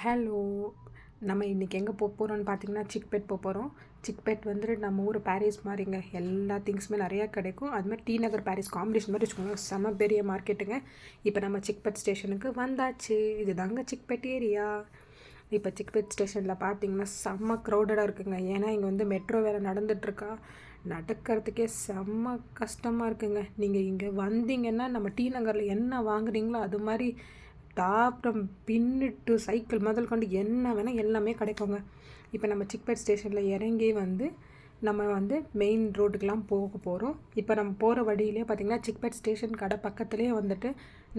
Hello. நம்ம இன்றைக்கி எங்கே போகிறோம்னு பார்த்தீங்கன்னா சிக்பெட் போகிறோம். சிக்பெட் வந்துட்டு நம்ம ஊர் பாரிஸ் மாதிரிங்க. எல்லா திங்ஸுமே நிறையா கிடைக்கும். அதுமாதிரி டி நகர் பாரிஸ் காம்படிஷன் மாதிரி வச்சுக்கோங்க. செம பெரிய மார்க்கெட்டுங்க. இப்போ நம்ம சிக்பெட் ஸ்டேஷனுக்கு வந்தாச்சு. இது தாங்க சிக்பெட் ஏரியா. இப்போ சிக்பெட் ஸ்டேஷனில் பார்த்தீங்கன்னா செம்ம க்ரௌடடாக இருக்குங்க. ஏன்னா இங்கே வந்து மெட்ரோ வேறு நடந்துகிட்ருக்கா. நடக்கிறதுக்கே செம்ம கஷ்டமாக இருக்குங்க. நீங்கள் இங்கே வந்தீங்கன்னா நம்ம டி நகரில் என்ன வாங்குறீங்களோ அது மாதிரி டாப்டம் பின்னு டு சைக்கிள் முதல் கொண்டு என்ன வேணால் எல்லாமே கிடைக்குங்க. இப்போ நம்ம சிக்பெட் ஸ்டேஷனில் இறங்கி வந்து நம்ம வந்து மெயின் ரோட்டுக்கெலாம் போக போகிறோம். இப்போ நம்ம போகிற வழியிலே பார்த்திங்கன்னா சிக்பெட் ஸ்டேஷன் கடை பக்கத்துலேயே வந்துட்டு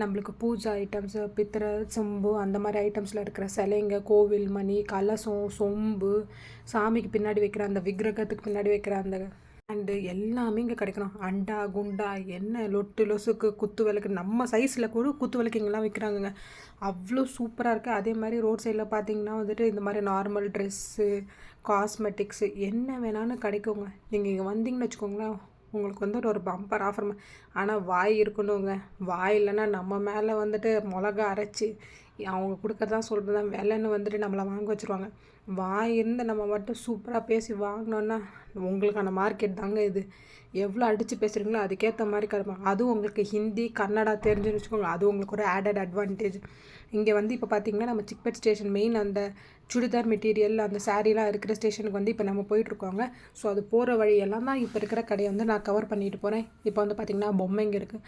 நம்மளுக்கு பூஜா ஐட்டம்ஸு, பித்தளை, சொம்பு அந்த மாதிரி ஐட்டம்ஸில் இருக்கிற சிலைங்க, கோவில் மணி, கலசம், சொம்பு, சாமிக்கு பின்னாடி வைக்கிற அந்த விக்கிரகத்துக்கு பின்னாடி வைக்கிற அந்த அண்டு எல்லாமே இங்கே கிடைக்கணும். அண்டா குண்டா என்ன லொட்டு லொசுக்கு குத்து விளக்கு நம்ம சைஸில் கூட குத்து விளக்கு இங்கெல்லாம் விற்கிறாங்கங்க. அவ்வளோ சூப்பராக இருக்குது. அதே மாதிரி ரோட் சைடில் பார்த்தீங்கன்னா வந்துட்டு இந்த மாதிரி நார்மல் ட்ரெஸ்ஸு, காஸ்மெட்டிக்ஸு என்ன வேணாலும் கிடைக்குங்க. நீங்கள் இங்கே வந்தீங்கன்னு வச்சுக்கோங்களேன், உங்களுக்கு வந்துட்டு ஒரு பம்பர் ஆஃபர். ஆனால் வாய் இருக்கணுங்க. வாய் இல்லைன்னா நம்ம மேலே வந்துட்டு மிளகா அரைச்சி அவங்க கொடுக்கறதான் சொல்கிறதான் விலைன்னு வந்துட்டு நம்மளை வாங்க வச்சுருவாங்க. வாய் இருந்து நம்ம மட்டும் சூப்பராக பேசி வாங்கினோன்னா உங்களுக்கான மார்க்கெட் தாங்க இது. எவ்வளோ அடித்து பேசுகிறீங்களோ அதுக்கேற்ற மாதிரி கிடைப்பாங்க. அதுவும் உங்களுக்கு ஹிந்தி கன்னடா தெரிஞ்சுன்னு வச்சுக்கோங்க, அது உங்களுக்கு ஒரு ஆடட் அட்வான்டேஜ். இங்கே வந்து இப்போ பார்த்திங்கன்னா நம்ம சிக்பெட் ஸ்டேஷன் மெயின் அந்த சுடிதார் மெட்டீரியல் அந்த சாரீலாம் இருக்கிற ஸ்டேஷனுக்கு வந்து இப்போ நம்ம போயிட்டுருக்கோங்க. ஸோ அது போகிற வழியெல்லாம் தான் இப்போ இருக்கிற கடையை வந்து நான் கவர் பண்ணிட்டு போகிறேன். இப்போ வந்து பார்த்திங்கன்னா பொம்மைங்க இருக்குது.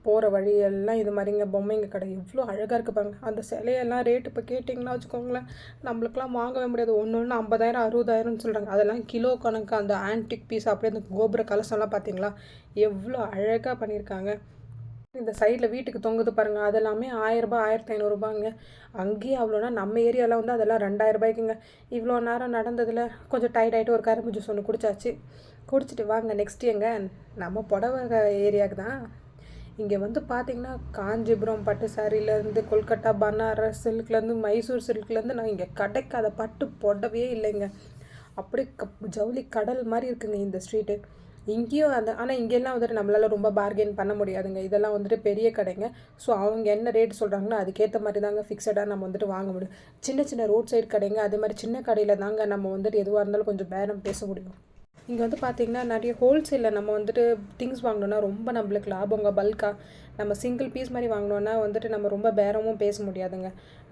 போகிற வழியெல்லாம் இது மாதிரிங்க பொம்மைங்க கடை எவ்வளோ அழகாக இருக்குது பாருங்க. அந்த சிலையெல்லாம் ரேட்டு இப்போ கேட்டிங்கன்னா வச்சுக்கோங்களேன், நம்மளுக்கெல்லாம் வாங்கவே முடியாது. ஒன்று 50,000 60,000ன்னு சொல்கிறாங்க. அதெல்லாம் கிலோ கணக்கு. அந்த ஆன்டிக் பீஸ் அப்படியே அந்த கோபுர கலசம்லாம் பார்த்தீங்களா எவ்வளோ அழகாக பண்ணியிருக்காங்க. இந்த சைடில் வீட்டுக்கு தொங்குது பாருங்கள், அதெல்லாமே 1000 ரூபாய் 1500 அங்கேயே அவ்வளோனா நம்ம ஏரியாவில் வந்து அதெல்லாம் 2000 ரூபாய்க்குங்க. இவ்வளோ நேரம் நடந்ததில் கொஞ்சம் டயர்ட் ஆகிட்டு ஒரு கரும்பு ஜூஸ் ஒன்று குடிச்சாச்சு. குடிச்சிட்டு வாங்க நெக்ஸ்ட் எங்கே நம்ம புடவை ஏரியாவுக்கு தான். இங்கே வந்து பார்த்திங்கன்னா காஞ்சிபுரம் பட்டு சாரிலேருந்து கொல்கட்டா பனாரஸ் சில்க்லேருந்து மைசூர் சில்க்லேருந்து நான் இங்கே கிடைக்காத பட்டு புடவையே இல்லைங்க. அப்படியே ஜவுளி கடல் மாதிரி இருக்குங்க இந்த ஸ்ட்ரீட்டு. இங்கேயும் அந்த ஆனால் இங்கெல்லாம் வந்துட்டு நம்மளால் ரொம்ப பார்கெயின் பண்ண முடியாதுங்க. இதெல்லாம் வந்துட்டு பெரிய கடைங்க. ஸோ அவங்க என்ன ரேட் சொல்கிறாங்களோ அதுக்கேற்ற மாதிரி தாங்க ஃபிக்ஸடாக நம்ம வந்துட்டு வாங்க முடியும். சின்ன சின்ன ரோட் சைடு கடைங்க அதே மாதிரி சின்ன கடையில் தாங்க நம்ம வந்துட்டு எதுவாக இருந்தாலும் கொஞ்சம் பேரம் பேச முடியும். இங்கே வந்து பார்த்திங்கன்னா நிறைய ஹோல்சேலில் நம்ம வந்துட்டு திங்ஸ் வாங்கினோன்னா ரொம்ப நம்மளுக்கு லாபங்க. பல்காக நம்ம சிங்கிள் பீஸ் மாதிரி வாங்கினோன்னா வந்துட்டு நம்ம ரொம்ப பேரமும் பேச முடியாதுங்க.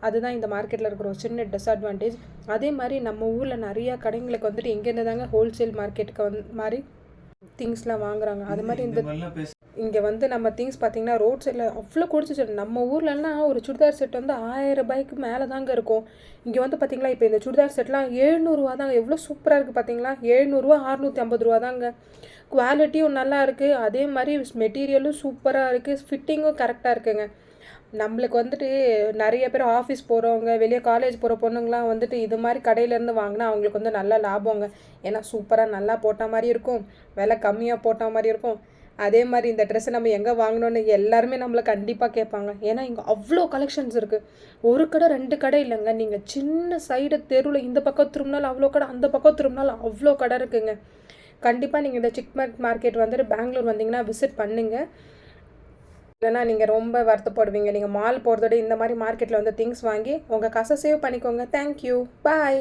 அதுதான் இந்த மார்க்கெட்டில் இருக்கிற ஒரு சின்ன டிஸ்அட்வான்டேஜ். அதே மாதிரி நம்ம ஊரில் நிறையா கடைங்களுக்கு வந்துட்டு எங்கேருந்து தாங்க ஹோல்சேல் மார்க்கெட்டுக்கு மாதிரி திங்ஸ்லாம் வாங்குறாங்க. அது மாதிரி இங்கே வந்து நம்ம திங்ஸ் பார்த்திங்கன்னா ரோட் சைடில் அவ்வளோ குடிச்சு நம்ம ஊர்லலாம் ஒரு சுடிதார் செட் வந்து 1000 ரூபாய்க்கு மேலே தாங்க இருக்கும். இங்கே வந்து பார்த்திங்களா இப்போ இந்த சுடிதார் செட்லாம் 700 தாங்க. எவ்வளோ சூப்பராக இருக்குது பார்த்திங்களா. 700 650 தாங்க. குவாலிட்டியும் நல்லா இருக்குது. அதே மாதிரி மெட்டீரியலும் சூப்பராக இருக்குது. ஃபிட்டிங்கும் கரெக்டாக இருக்குங்க. நம்மளுக்கு வந்துட்டு நிறைய பேர் ஆஃபீஸ் போகிறவங்க வெளியே காலேஜ் போகிற பொண்ணுங்களாம் வந்துட்டு இது மாதிரி கடையிலேருந்து வாங்கினா அவங்களுக்கு வந்து நல்லா லாபங்க. ஏன்னா சூப்பராக நல்லா போட்ட மாதிரி இருக்கும், விலை கம்மியாக போட்ட மாதிரி இருக்கும். அதே மாதிரி இந்த ட்ரெஸ்ஸை நம்ம எங்கே வாங்கினோன்னு எல்லாருமே நம்மளை கண்டிப்பாக கேட்பாங்க. ஏன்னா இங்கே அவ்வளோ கலெக்ஷன்ஸ் இருக்குது. ஒரு கடை 2 கடை இல்லைங்க. நீங்கள் சின்ன சைடு தெருவில் இந்த பக்கம் திரும்பினாலும் அவ்வளோ கடை, அந்த பக்கம் திரும்பினாலும் அவ்வளோ கடை இருக்குங்க. கண்டிப்பாக நீங்கள் இந்த சிக்பெட் மார்க்கெட் வந்துட்டு பெங்களூர் வந்தீங்கன்னா விசிட் பண்ணுங்கள். இல்லைனா நீங்கள் ரொம்ப வருத்தப்படுவீங்க. நீங்கள் மால் போகிறதோட இந்த மாதிரி மார்க்கெட்டில் வந்து திங்ஸ் வாங்கி உங்கள் காசை சேவ் பண்ணிக்கோங்க. தேங்க்யூ, பாய்.